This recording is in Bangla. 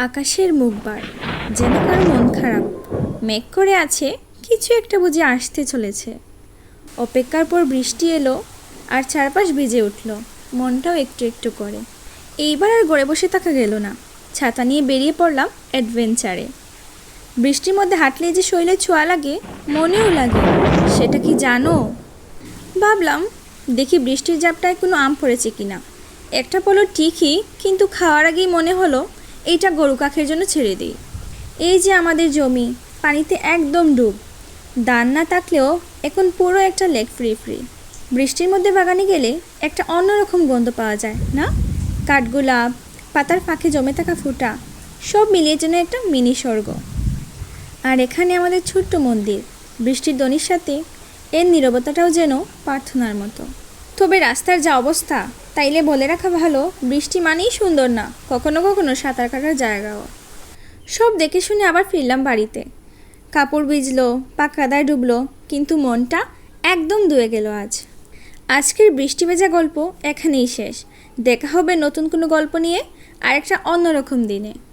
আকাশের মুখবার যেন কারো মন খারাপ, মেঘ করে আছে, কিছু একটা বুঝে আসতে চলেছে। অপেক্ষার পর বৃষ্টি এলো আর চারপাশ ভিজে উঠল, মনটাও একটু একটু করে। এইবার আর ঘরে বসে থাকা গেল না, ছাতা নিয়ে বেরিয়ে পড়লাম অ্যাডভেঞ্চারে। বৃষ্টির মধ্যে হাঁটলে যে শরীরে ছোঁয়া লাগে, মনেও লাগে, সেটা কি জানো? ভাবলাম দেখি বৃষ্টির ঝাপটায় কোনো আম পড়েছে কিনা। একটা পড়লো ঠিকই, কিন্তু খাওয়ার আগেই মনে হলো এইটা গরু কাকের জন্য ছেড়ে দিই। এই যে আমাদের জমি, পানিতে একদম ডুব, ধান না থাকলেও এখন পুরো একটা লেক ফ্রি ফ্রি। বৃষ্টির মধ্যে বাগানে গেলে একটা অন্যরকম গন্ধ পাওয়া যায় না? কাঠগোলাপ, পাতার ফাঁকে জমে থাকা ফুটা, সব মিলিয়ে যেন একটা মিনি স্বর্গ। আর এখানে আমাদের ছোট্ট মন্দির, বৃষ্টির ধ্বনির সাথে এর নীরবতাটাও যেন প্রার্থনার মতো। তবে রাস্তার যা অবস্থা, তাইলে বলে রাখা ভালো, বৃষ্টি মানেই সুন্দর না, কখনো কখনো সাঁতার কাটার জায়গাও। সব দেখে শুনে আবার ফিরলাম বাড়িতে। কাপড় ভিজলো, পা কাদায় ডুবলো, কিন্তু মনটা একদম ধুয়ে গেল আজ। আজকের বৃষ্টি ভেজা গল্প এখানেই শেষ। দেখা হবে নতুন কোনো গল্প নিয়ে, আর একটা অন্যরকম দিনে।